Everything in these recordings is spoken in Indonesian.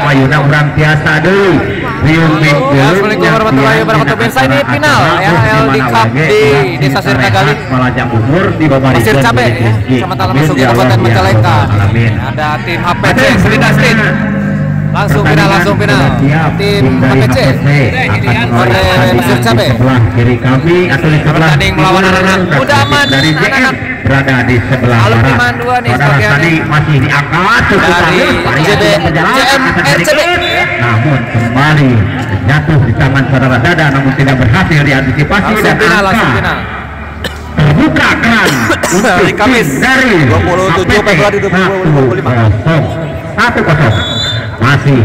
Wayuna urang tiasa deui riung minggu. Assalamualaikum warahmatullahi wabarakatuh. Pemirsa, ini final ya LD Cup di Desa Sirnagali. Palajang Umur di Bamari Pasir Cabe ya, Kecamatan Lamasugi Kabupaten Majalengka. Ada tim HPC Sri Dastin. Langsung final tim HPC oleh Pasir Cabe. Sebelah kiri kami atau di sebelah bertanding melawan anak-anak Udaman dari JM berada di sebelah alumni barat. Mandua nih Saudara tadi masih diangkat dari JM namun kembali jatuh di tangan saudara Dada, namun tidak berhasil diantisipasi dan langsung final. Terbuka keran Hari Kamis dari 27 Februari 2025. 1-0 masih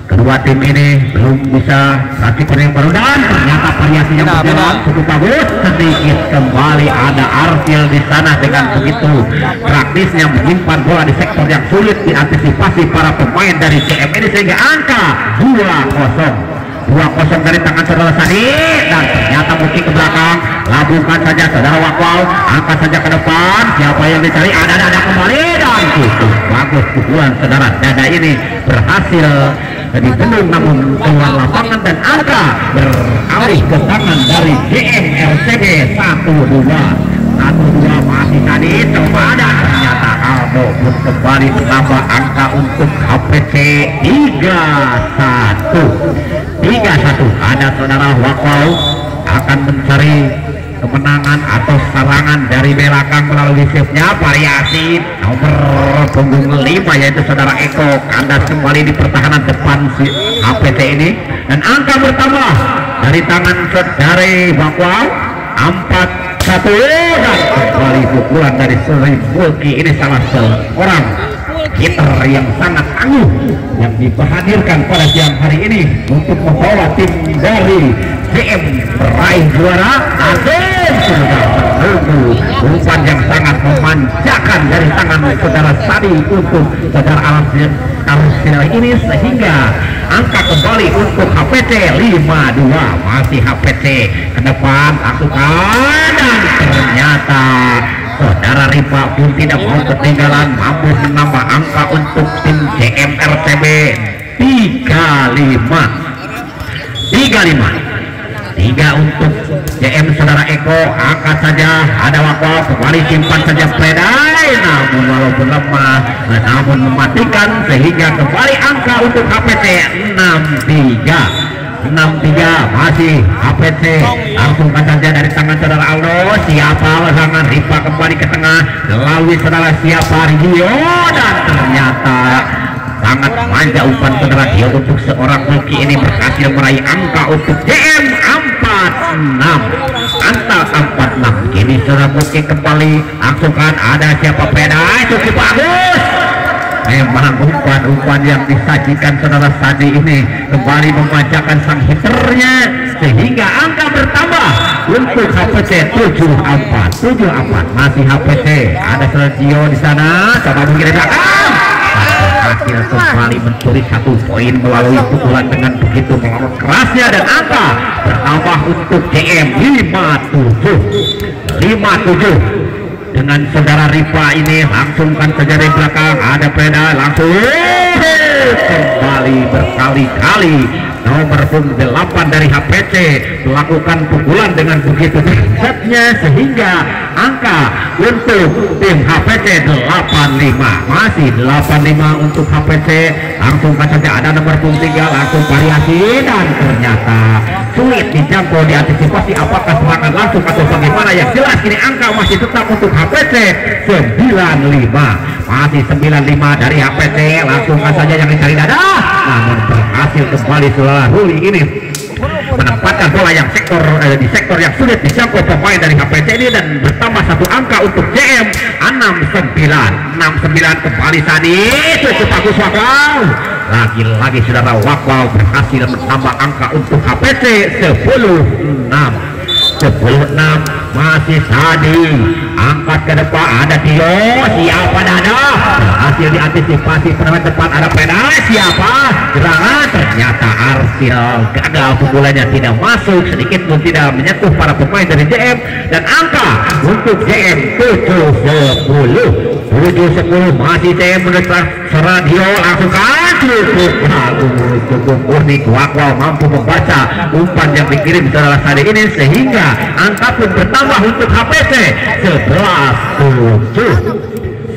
kedua tim ini belum bisa praktik yang baru dan ternyata variasinya berjalan cukup bagus. Sedikit kembali ada Arfil di sana dengan begitu praktisnya menyimpan bola di sektor yang sulit diantisipasi para pemain dari CM ini sehingga angka 2-0 dari tangan saudara Sani dan ternyata mungkin ke belakang, labungkan saja saudara Wakwal, angkat saja ke depan, siapa yang dicari, ada kembali dan cukup bagus pukulan saudara Dada ini berhasil dibendung namun keluar lapangan dan angka beralih ke tangan dari JM RCB 1-2 masih tadi coba dan ternyata Aldo pun kembali menambah angka untuk HPC 3-1. Ada saudara Wakau akan mencari kemenangan atau serangan dari belakang melalui shiftnya variasi nomor punggung 5 yaitu saudara Eko kandas kembali di pertahanan depan si HPC ini dan angka bertambah dari tangan saudara Wakau 4-1 dan kembali pukulan dari Sri Bulki. Ini salah seorang hitter yang sangat tangguh yang dihadirkan pada siang hari ini untuk membawa tim dari JM meraih juara. Agen sudah menunggu umpan yang sangat memanjakan dari tangan saudara Sadi untuk saudara Arsil ini sehingga angka kembali untuk HPC 5-2. Masih HPC ke depan asukan dan ternyata saudara Rifa pun tidak mau ketinggalan, mampu menambah angka untuk tim JM RCB 3 untuk JM saudara Eko, angkat saja ada Wakwa kembali simpan saja Predai namun walaupun lemah namun mematikan sehingga kembali angka untuk HPC 6-3 masih HPC langsung saja dari tangan saudara Aldo. Siapa lesangan Rifa kembali ke tengah melalui saudara siapa Rio dan ternyata sangat manja umpan saudara Rio untuk seorang Bulki ini berhasil meraih angka untuk JM 4-6 kini saudara Bulki kembali langsungkan ada siapa Pedai cukup bagus. Memang umpan yang disajikan saudara Sadi ini kembali memanjakan sang hiternya sehingga angka bertambah untuk HPC 7-4 masih HPC ada Sergio di sana coba mungkin belakang berhasil kembali mencuri 1 poin melalui pukulan dengan begitu melawan kerasnya dan angka bertambah untuk JM 5-7 dengan saudara Rifa ini langsungkan saja dari belakang ada Peda langsung kembali berkali-kali nomor 8 dari HPC melakukan pukulan dengan begitu setnya sehingga angka untuk tim HPC 85 masih 85 untuk HPC langsungkan saja ada nomor 3 langsung variasi dan ternyata sulit dijangkau diantisipasi apakah serangan langsung atau bagaimana yang jelas ini angka masih tetap untuk HPC 95 masih 95 dari HPC langsungkan saja yang dicari Dada namun berhasil kembali setelah Ruli ini menempatkan bola yang di sektor yang sulit dijangkau pemain dari HPC ini dan bertambah 1 angka untuk JM 69 kembali Sadi cukup bagus Wakau lagi-lagi saudara Wakau berhasil menambah angka untuk HPC 10-6 masih Sadi angkat ke depan ada Tio siapa Dada berhasil diantisipasi pemain depan ada Peda siapa serangan ternyata Arsil gagal pukulannya tidak masuk sedikit pun tidak menyentuh para pemain dari JM dan angka untuk JM 7-10 masih JM mendesak Seradio langsungkan cukup bagus, cukup unik. Wakwau mampu membaca umpan yang dikirim saudara Sade ini sehingga angka pun bertambah untuk HPC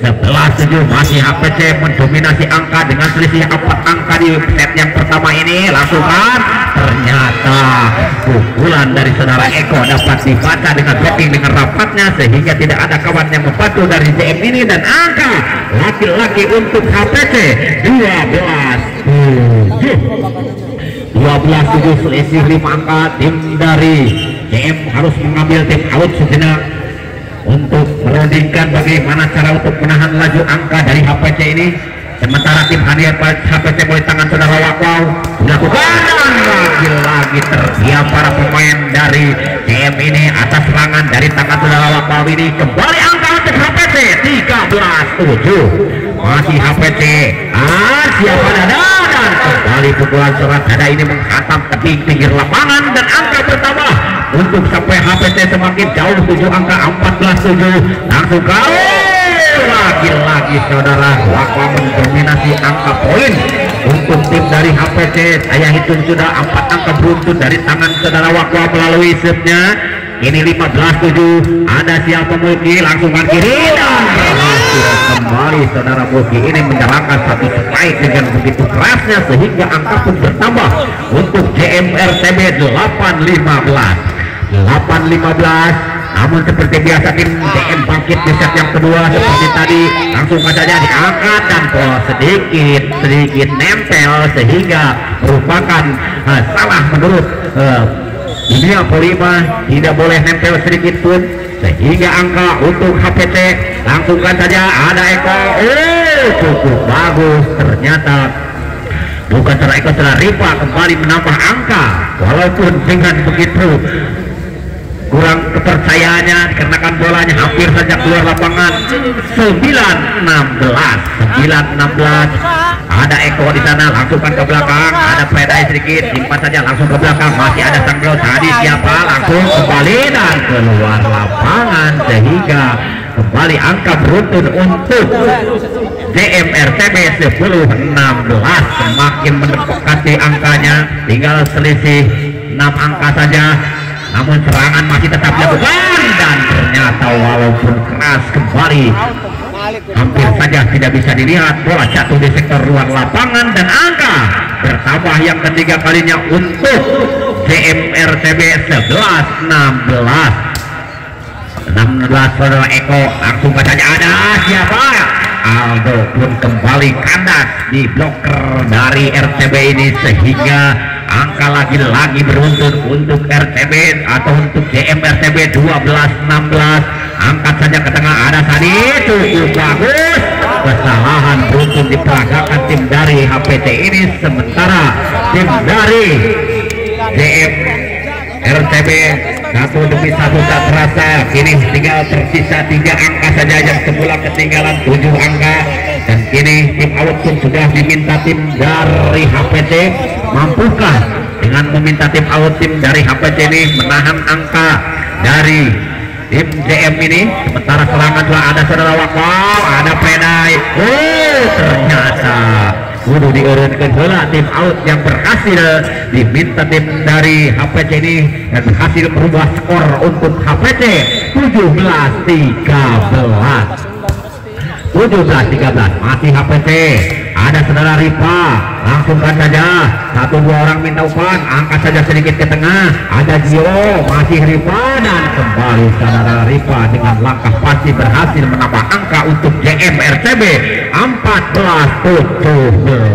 11-7 masih HPC mendominasi angka dengan selisih 4 angka di set yang pertama ini. Langsungkan ternyata pukulan dari saudara Eko dapat dibaca dengan blocking dengan rapatnya sehingga tidak ada kawan yang membantu dari JM ini, dan angka laki-laki untuk HPC 12-7 selisih 5 angka. Tim dari JM harus mengambil tim out sejenak untuk merundingkan bagaimana cara untuk menahan laju angka dari HPC ini. Sementara tim hadiah HPC mulai tangan saudara Wakwau dilakukan, dan lagi-lagi terdiam para pemain dari JM ini atas serangan dari tangan saudara Wakwau ini. Kembali angka untuk HPC 13-7 masih HPC. Siapa dada, dan kembali pukulan serat dada ini menghantam tebing pinggir lapangan, dan angka bertambah untuk sampai HPC semakin jauh 7 angka 14-7. langsung kali lagi-lagi saudara Wakwau mendominasi angka poin untuk tim dari HPC. Saya hitung sudah 4 angka beruntun dari tangan saudara Wakwau melalui setnya. Ini 15-7. Ada siapa Mulki, langsungkan kiri dan berhasil kembali saudara Mulki ini menyerangkan satu spike dengan begitu kerasnya sehingga angka pun bertambah untuk JMRTB 8-15. Namun seperti biasa tim JM bangkit di set yang kedua seperti tadi, langsung saja diangkat dan sedikit nempel sehingga merupakan salah menurut dunia polima, tidak boleh nempel sedikit pun sehingga angka untuk HPC. Langsungkan saja ada Eko, cukup bagus, ternyata bukan saudara Eko, saudara Rifa kembali menambah angka walaupun dengan begitu kurang kepercayaannya dikarenakan bolanya hampir saja keluar lapangan. 9-16. Ada Eko di sana, langsungkan ke belakang. Ada pedai sedikit, simpan saja langsung ke belakang. Masih ada Sanggro tadi siapa, langsung kembali dan keluar lapangan sehingga kembali angka beruntun untuk JMRTB 10-16. Semakin mendekati angkanya, tinggal selisih 6 angka saja. Namun serangan masih tetap dilakukan, dan ternyata walaupun keras kembali hampir saja tidak bisa dilihat, bola jatuh di sektor luar lapangan dan angka bertambah yang ketiga kalinya untuk JMRTB 11-16 saudara Eko. Langsung saja ada siapa, Aldo pun kembali kandas di bloker dari RTB ini sehingga angka lagi-lagi beruntun untuk RTB atau untuk JMRTB 12-16. Angkat saja ke tengah, ada Sadi, cukup bagus. Kesalahan beruntun diperagakan tim dari HPC ini, sementara tim dari JMRTB 1-1 tak terasa. Kini tinggal tersisa 3 angka saja yang semula ketinggalan 7 angka, dan kini tim out pun sudah diminta tim dari HPC. Mampukah dengan meminta tim out tim dari HPC ini menahan angka dari tim JM ini? Sementara serangan telah ada saudara Wakwau, ada pedai. Ternyata kudu diurunkan bola tim out yang berhasil diminta tim dari HPC ini dan berhasil merubah skor untuk HPC 17-13 masih HPC. Ada saudara Rifa, langsungkan saja 1-2 orang minta umpan, angkat saja sedikit ke tengah. Ada Gio, masih Rifa, dan kembali saudara Rifa dengan langkah pasti berhasil menambah angka untuk JMRTB 14-17.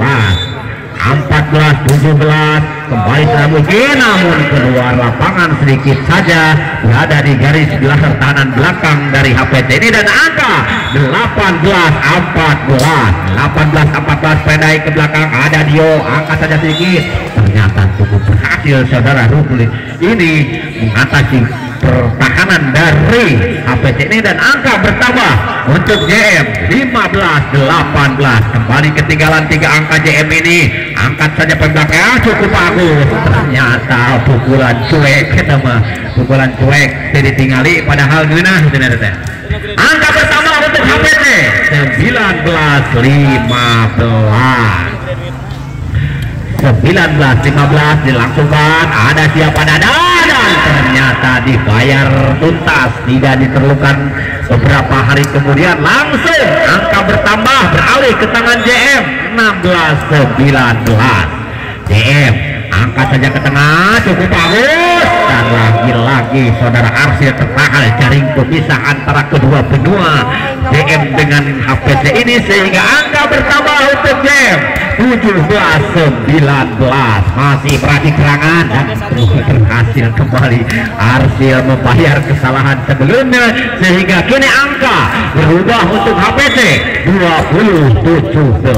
Kembali saudara mungkin, namun keluar lapangan sedikit saja, berada di garis sebelah pertahanan belakang dari HPC ini, dan angka 18-14 pedai ke belakang. Ada Dio, angkat saja sedikit, ternyata cukup berhasil saudara Rukli ini mengatasi pertahanan dari HPC ini, dan angka bertambah untuk JM 15-18. Kembali ketinggalan 3 angka JM ini, angkat saja ke belakang, cukup bagus. Ternyata pukulan cuek, pukulan cuek ditinggali padahal guna. Angka bertambah untuk HPC 19-15. 19-15 dilangsungkan. Ada siapa Dada, dan ternyata dibayar tuntas, tidak diperlukan beberapa hari kemudian langsung angka bertambah beralih ke tangan JM. 16-19 JM angkat saja ke tengah, cukup bagus, dan lagi-lagi saudara Arsil tertahan jaring pemisah antara kedua benua JM dengan HPC ini, sehingga angka bertambah untuk JM 17-19. Masih berarti kerangan dan berhasil kembali Arsil membayar kesalahan sebelumnya, sehingga kini angka berubah untuk HPC 20-17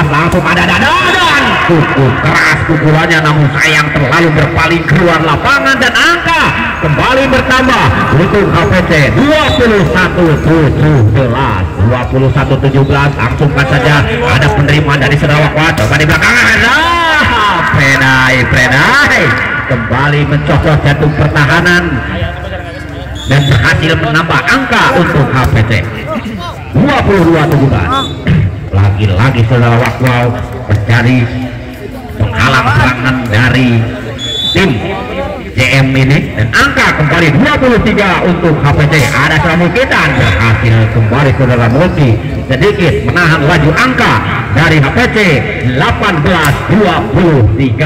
langsung ada Dada, dan cukup keras pukulannya, namun sayang terlalu berpaling keluar lapangan, dan angka kembali bertambah untuk HPC 21-17. Langsungkan saja ada penerimaan dari Saudara Wakwa, coba di belakang ada Predai kembali mencocok jantung pertahanan dan berhasil menambah angka untuk HPC 22-17. Lagi-lagi Saudara Wakwa mencari menghalang serangan dari tim JM ini, dan angka kembali 23 untuk HPC. Ada Samukitan berhasil kembali Saudara Multi sedikit menahan laju angka dari HPC 18-23,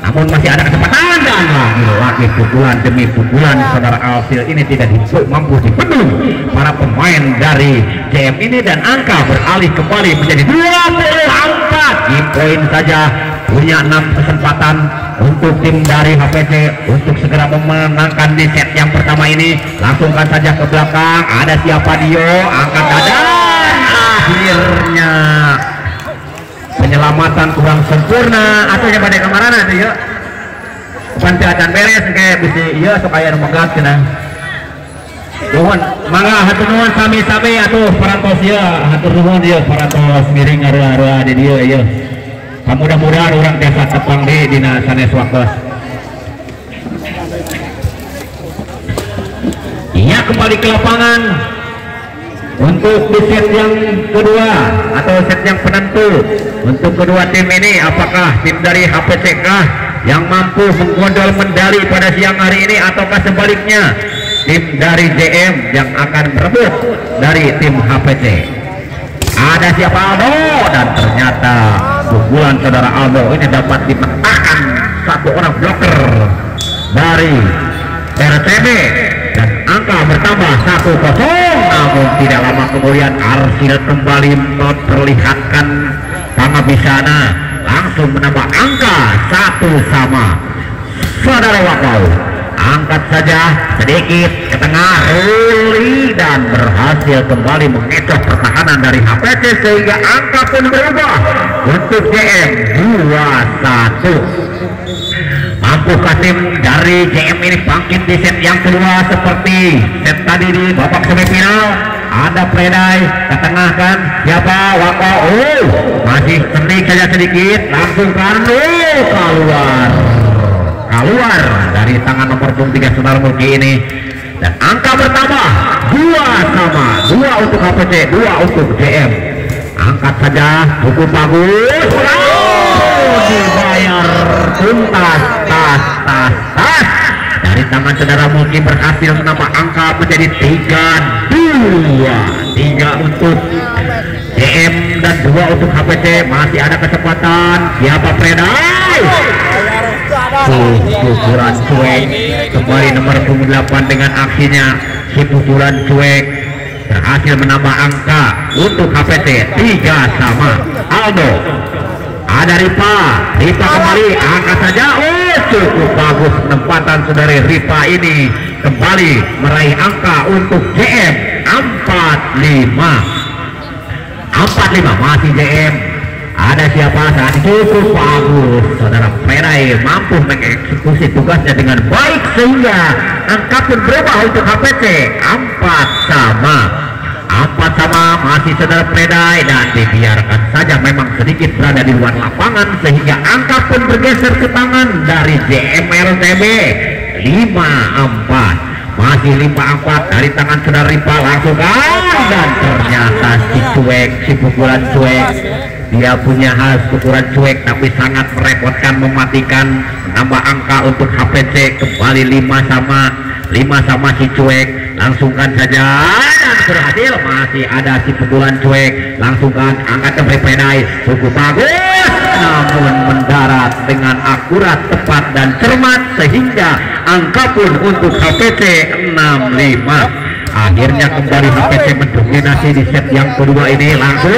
namun masih ada kesempatan, dan lagi-lagi pukulan demi pukulan Saudara Alsil ini tidak mampu dibendung para pemain dari JM ini, dan angka beralih kembali menjadi 24. Di poin saja punya 6 kesempatan untuk tim dari HPC untuk segera memenangkan di set yang pertama ini. Langsungkan saja ke belakang, ada siapa Dio, angkat dada, akhirnya penyelamatan kurang sempurna atau yang pada kemarin itu ya pantiatan beres kayak bisa iya supaya megat cenah. Nuhun mangga hatur nuhun sami-sami atuh parantos ieu, hatur nuhun ieu parantos miring arua-arua di dieu ieu. Mudah-mudahan urang tiasa tepang di dina sanes waktos. Iya, kembali ke lapangan untuk di set yang kedua atau set yang penentu untuk kedua tim ini. Apakah tim dari HPC kah yang mampu menggondol medali pada siang hari ini, ataukah sebaliknya tim dari JM yang akan berebut dari tim HPC? Ada siapa Aldo, dan ternyata pukulan Saudara Aldo ini dapat dipecahkan satu orang blocker dari RTB, dan angka bertambah 1-0. Namun tidak lama kemudian Arsil kembali memperlihatkan pengabisana, langsung menambah angka 1-1. Saudara Wakau angkat saja sedikit ke tengah Ruli, dan berhasil kembali mengecoh pertahanan dari HPC, sehingga angka pun berubah untuk JM 2-1. Mampukah tim dari JM ini bangkit di set yang kedua seperti set tadi di babak semifinal? Ada Predai ke tengah kan, siapa Wako, masih sendik saja sedikit, langsung keluar dari tangan nomor 3 Saudara Mulki ini, dan angka bertambah 2-2 untuk HPC, 2 untuk JM. Angkat saja, cukup bagus, dibayar tuntas, tas dari tangan Saudara Mulki, berhasil menambah angka menjadi 3-2 untuk JM dan 2 untuk HPC. Masih ada kesempatan, siapa Predai? Pukulan cuek kembali nomor 8 dengan aksinya, si pukulan cuek berhasil menambah angka untuk HPC 3-3. Aldo, ada Ripa kembali, angkat saja, cukup bagus penempatan Saudari Ripa ini, kembali meraih angka untuk JM 4-5 masih JM. Ada siapa saat itu, cukup bagus Saudara Predai mampu mengeksekusi tugasnya dengan baik, sehingga angka pun berubah untuk HPC 4-4 masih Saudara Predai, dan dibiarkan saja memang sedikit berada di luar lapangan, sehingga angka pun bergeser ke tangan dari JMRTB 5-4. Masih 5-4 dari tangan Saudara Ripa, langsung dan ternyata si cuek, si pukulan cuek, dia punya khas pukulan cuek tapi sangat merepotkan, mematikan, menambah angka untuk HPC kembali 5 sama si cuek. Langsungkan saja dan berhasil, masih ada si pukulan cuek, langsungkan angkat ke Predai, cukup bagus, namun mendarat dengan akurat, tepat dan cermat sehingga angka pun untuk HPC 65. Akhirnya kembali HPC mendominasi di set yang kedua ini. Langsung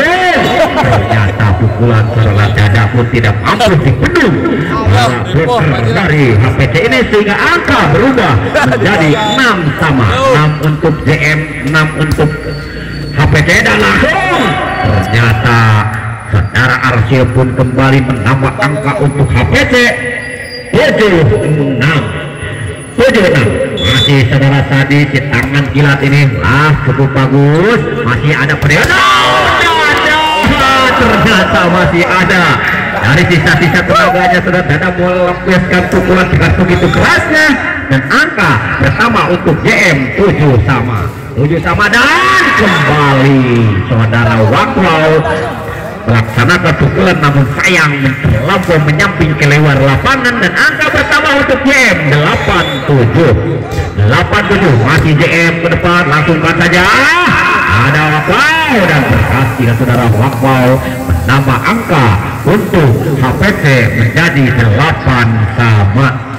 ternyata pukulan serangan dada pun tidak mampu dibendung dari HPC ini sehingga angka berubah menjadi 6 sama, 6 untuk JM, 6 untuk HPC, dan langsung ternyata saudara Arsil pun kembali menambah angka untuk HPC 76. Masih saudara Sadi, si tangan kilat ini cukup bagus, masih ada periode, ternyata masih ada dari sisa-sisa tenaganya. Saudara Dada melepaskan pukulan dengan begitu kerasnya, dan angka pertama untuk JM 7 sama, dan kembali saudara Waklau melaksanakan pukulan namun sayang terlampau menyamping ke luar lapangan, dan angka pertama untuk JM 87. Masih JM ke depan, langsungkan saja ada Wakau dan berhasil saudara Wakau menambah angka untuk HPC menjadi 8 sama.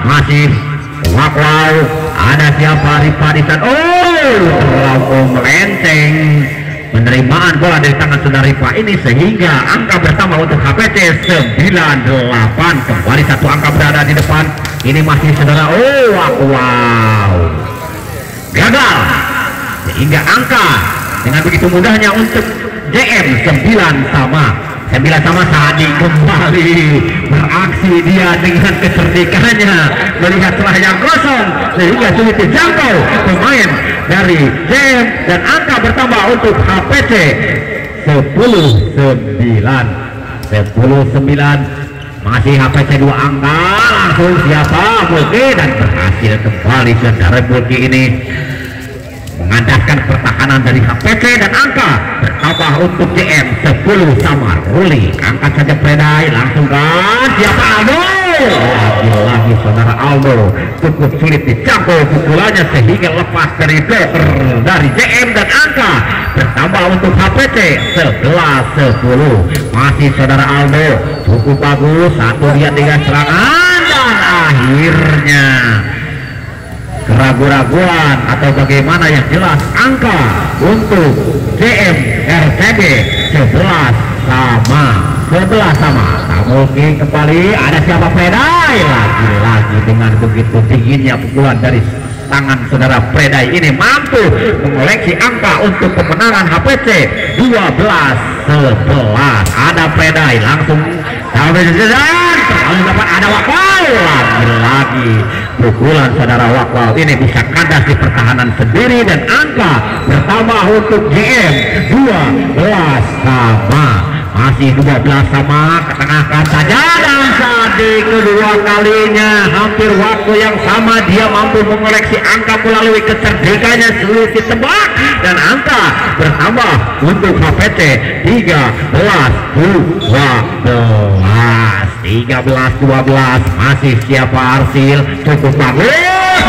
Masih Wakau, ada siapa? Ripadisan, terlampau melenceng penerimaan bola dari tangan saudara Rifa ini sehingga angka bersama untuk HPC 98. Kembali satu angka berada di depan, ini masih saudara gagal sehingga angka dengan begitu mudahnya untuk JM 9 sama. Sadi kembali beraksi dia dengan kecerdikannya melihat celah yang kosong sehingga sulit dijangkau pemain dari JM, dan angka bertambah untuk HPC 10-9. Masih HPC 2 angka, langsung siapa? Bulki, dan berhasil kembali saudara Bulki ini mengandalkan pertahanan dari HPC, dan angka bertambah untuk JM 10 sama. Ruli angkat saja Predai, langsung kan siapa? Aldo, lagi saudara Aldo cukup sulit dijangkau pukulannya sehingga lepas dari blocker dari JM, dan angka bertambah untuk HPC 11-10. Masih saudara Aldo cukup bagus, satu dia 3 serangan, dan akhirnya keraguan-raguan atau bagaimana yang jelas angka untuk JM RCB 11 sama. Mungkin kembali ada siapa? Predai, lagi dengan begitu dinginnya pukulan dari tangan saudara Predai ini mampu mengoleksi angka untuk kemenangan HPC 12-11. Ada Predai langsung dapat ada Wakau, lagi pukulan saudara Wakau ini bisa kandas di pertahanan sendiri, dan angka pertama untuk JM 12 sama. Masih 12 sama, ketengahkan saja, dan Sadi kedua kalinya hampir waktu yang sama dia mampu mengoleksi angka melalui kecerdikannya sulit ditebak, dan angka bertambah untuk HPC 13-12. Masih siapa? Arsil cukup bagus,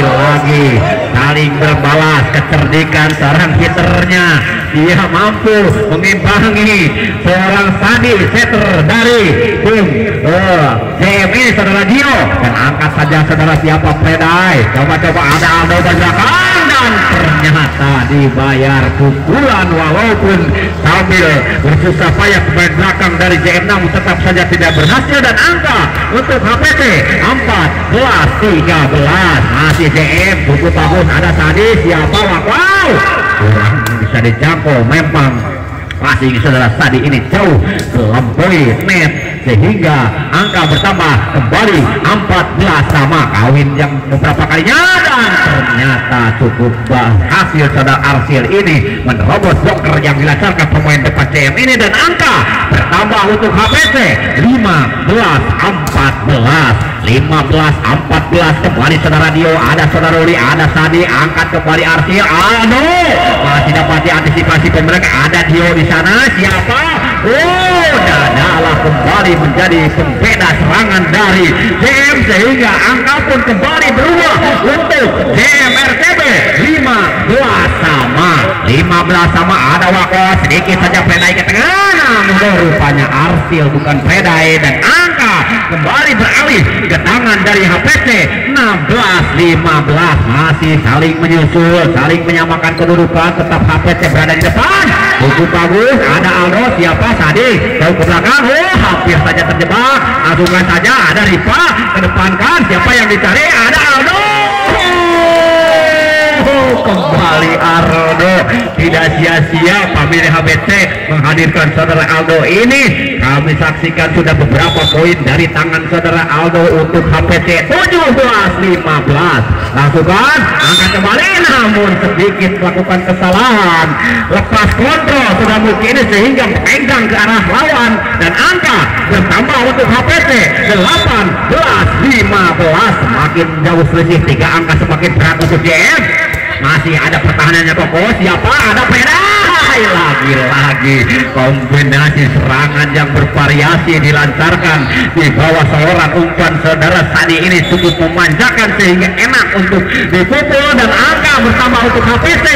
lagi saling berbalas kecerdikan seorang hitternya, dia mampu mengimbangi seorang Sadi setter dari tim JM ini saudara Dio, dan angkat saja saudara siapa? Predai, coba ada Aldo belakang, dan ternyata dibayar pukulan walaupun sambil bersusah payah pemain belakang dari JM namun tetap saja tidak berhasil, dan angka untuk HPC 14-13. Masih JM cukup bagus, ada Sadi siapa? Wow, kurang bisa dijangkau, memang masih saudara Sadi ini jauh melampaui net sehingga angka bertambah kembali 14 sama kawin yang beberapa kalinya, dan ternyata cukup berhasil saudara Arsil ini menerobos bloker yang dilancarkan pemain depan CM ini, dan angka bertambah untuk HPC 15-14 kembali saudara Dio, ada saudara Uli, ada Sadi, angkat kembali Arsil, masih dapat diantisipasi mereka, ada Dio di sana, siapa? Dadalah kembali menjadi pembeda serangan dari JM, sehingga angka pun kembali berubah untuk JM RTB 15 sama ada Wako, sedikit saja Predai ke tengah, namun rupanya Arsil bukan Predai, dan angka kembali beralih ke tangan dari HPC 16-15, masih saling menyusul, saling menyamakan kedudukan, tetap HPC berada di depan, cukup bagus, ada Aldo, siapa Sadi, jauh ke belakang, hampir saja terjebak, langsungkan saja ada Rifa, kedepankan, siapa yang dicari, ada Aldo, kembali Aldo, tidak sia-sia pemilik HPC menghadirkan saudara Aldo ini. Kami saksikan sudah beberapa poin dari tangan saudara Aldo untuk HPC 17-15, langsungkan angkat kembali, namun sedikit melakukan kesalahan, lepas kontrol sudah mungkin sehingga memegang ke arah lawan, dan angka bertambah untuk HPC 18-15, semakin jauh selisih 3 angka, semakin berat untuk JM. Masih ada pertahanannya Koko, siapa? Ada Predai, lagi-lagi kombinasi serangan yang bervariasi dilancarkan di bawah seorang umpan saudara Sadi ini cukup memanjakan sehingga enak untuk dipukul, dan angka bertambah untuk HPC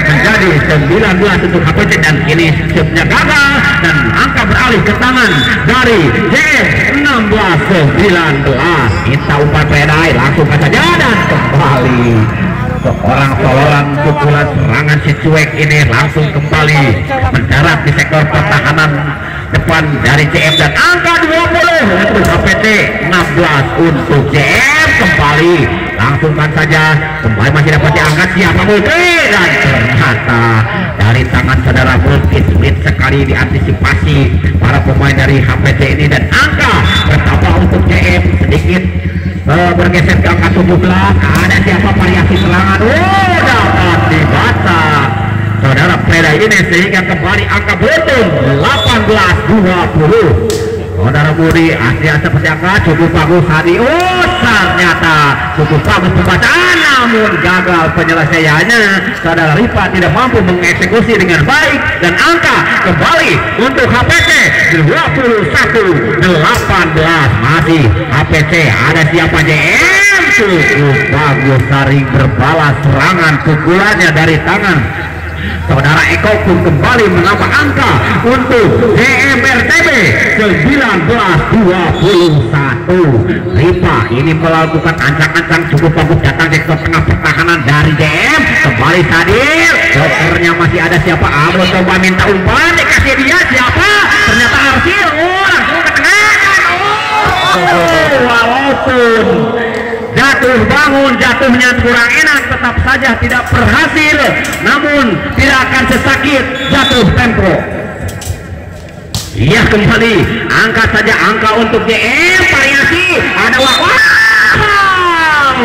menjadi 19 untuk HPC, dan kini shootnya gagal, dan angka beralih ke tangan dari JM 16-19. Kita umpan Predai, langsung saja dan kembali seorang pukulan serangan si cuek ini langsung kembali mendarat di sektor pertahanan depan dari CM, dan angka 20 untuk HPC 16 untuk CM, kembali langsungkan saja, kembali masih dapat diangkat, siapa Multi, dan ternyata dari tangan saudara Multi sulit sekali diantisipasi para pemain dari HPC ini, dan angka bertambah untuk CM sedikit bergeser ke angka 17, ada siapa variasi serangan, dapat dibaca saudara Preda ini sehingga kembali angka beruntung 18-20. Saudara Budi aslinya seperti angka cukup bagus Hadi, ternyata cukup bagus pembacaan, namun gagal penyelesaiannya. Saudara Rifa tidak mampu mengeksekusi dengan baik, dan angka kembali untuk HPC 21-18, masih HPC, ada siapa JM, cukup bagus saring berbalas serangan pukulannya dari tangan saudara Eko pun kembali menambah angka untuk JMRTB 19-21. Rifa ini melakukan ancang-ancang cukup bagus datang ke tengah pertahanan dari JM, kembali Sadir, jokernya masih ada siapa, Abel coba minta umpan, dikasih dia siapa, ternyata Arsil, langsung ke tengah, walaupun jatuh bangun, jatuhnya kurang enak, tetap saja tidak berhasil, namun tidak akan sesakit jatuh tempo. Iya, kembali angkat saja angka untuk JM, variasi ada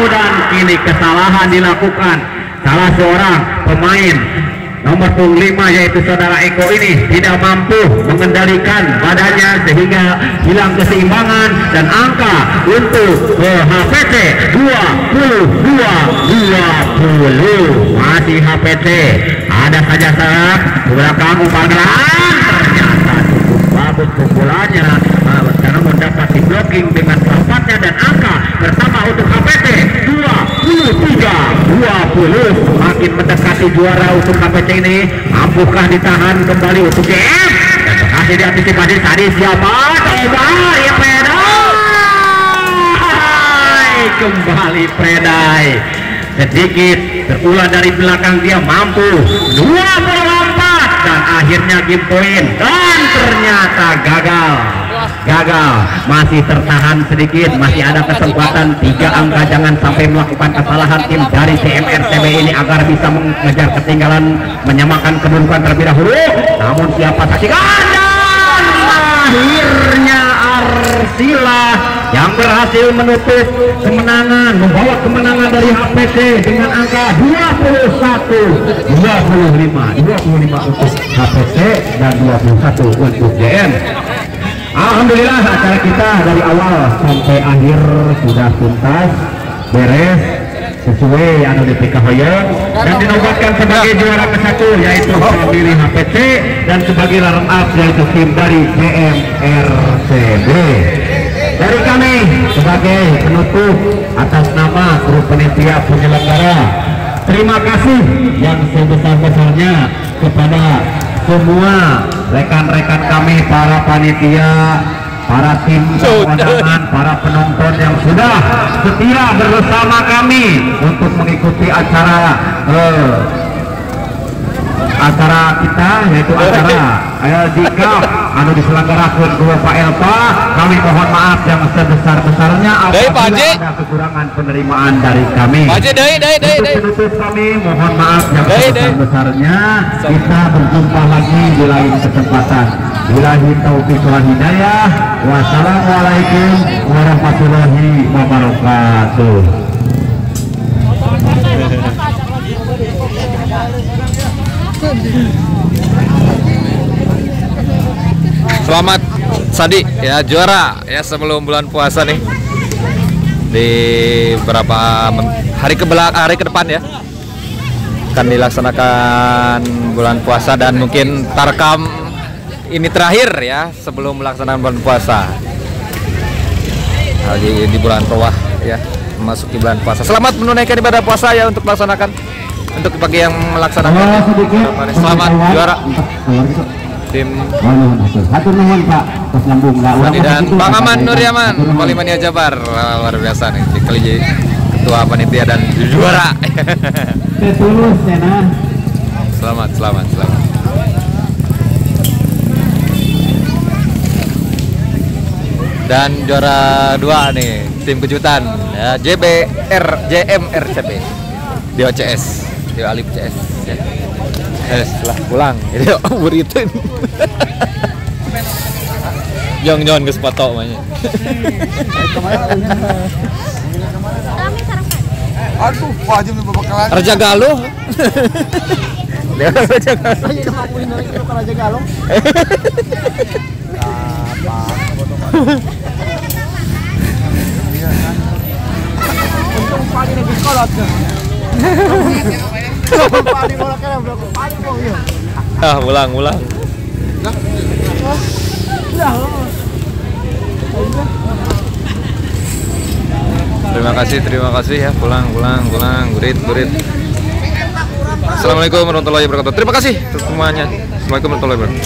dan kini kesalahan dilakukan salah seorang pemain nomor 5 yaitu saudara Eko ini tidak mampu mengendalikan badannya sehingga hilang keseimbangan, dan angka untuk HPC 22-20, masih HPC, ada saja saat belakang umpan, ternyata cukup bagus pukulannya karena mendapat di blocking dengan tempatnya, dan angka pertama untuk HPC 23-20, semakin mendekati juara untuk HPC ini. Mampukah ditahan kembali untuk JM, dan berhasil diantisipasi tadi siapa, coba ya Predai, kembali Predai sedikit terulang dari belakang, dia mampu 24, dan akhirnya game point, dan ternyata gagal, masih tertahan sedikit, masih ada kesempatan 3 angka, jangan sampai melakukan kesalahan tim dari CMRTB ini agar bisa mengejar ketinggalan, menyamakan kedudukan terlebih dahulu. Namun siapa saksikan, dan akhirnya Persila yang berhasil menutup kemenangan, membawa kemenangan dari HPC dengan angka 25 untuk HPC dan 21 untuk JM. Alhamdulillah acara kita dari awal sampai akhir sudah tuntas beres sesuai anu dipikah hoyong dan dinobatkan sebagai juara ke-1 yaitu pemilih HPC dan sebagai runner up yaitu tim dari JMRCB. Dari kami sebagai penutup atas nama grup panitia penyelenggara, terima kasih yang sebesar-besarnya kepada semua rekan-rekan kami, para panitia, para tim pemenangan, para penonton yang sudah setia bersama kami untuk mengikuti acara kita, yaitu acara LDK anu diselenggarakan ku Pak Elpa. Kami mohon maaf yang sebesar-besarnya apabila ada kekurangan penerimaan dari kami. Untuk penutup kami mohon maaf yang sebesar-besarnya. Kita berjumpa lagi di lain kesempatan. Billahi taufiq wal hidayah. Wassalamualaikum warahmatullahi wabarakatuh. Selamat Sadi ya, juara ya sebelum bulan puasa nih. Di beberapa hari ke depan ya akan dilaksanakan bulan puasa dan mungkin tarkam ini terakhir ya sebelum melaksanakan bulan puasa. Lagi di bulan Rowah ya, memasuki bulan puasa. Selamat menunaikan ibadah puasa ya untuk melaksanakan, untuk bagi yang melaksanakan. Selamat juara tim Sadi dan Bang Aman Nuryaman Wali Mania Jabar, luar biasa nih kali ketua panitia dan juara. Selamat. Dan juara 2 nih tim kejutan ya, JMRCB di OCS, di Alip CS ya. Setelah pulang ini buritin jangan ke sepatu namanya. Aduh, Pak Haji berbekalan. Raja Galuh. Dia Raja Galuh. Ulang. Terima kasih ya, pulang, gurit. Assalamualaikum warahmatullahi wabarakatuh. Terima kasih semuanya. Assalamualaikum warahmatullahi wabarakatuh.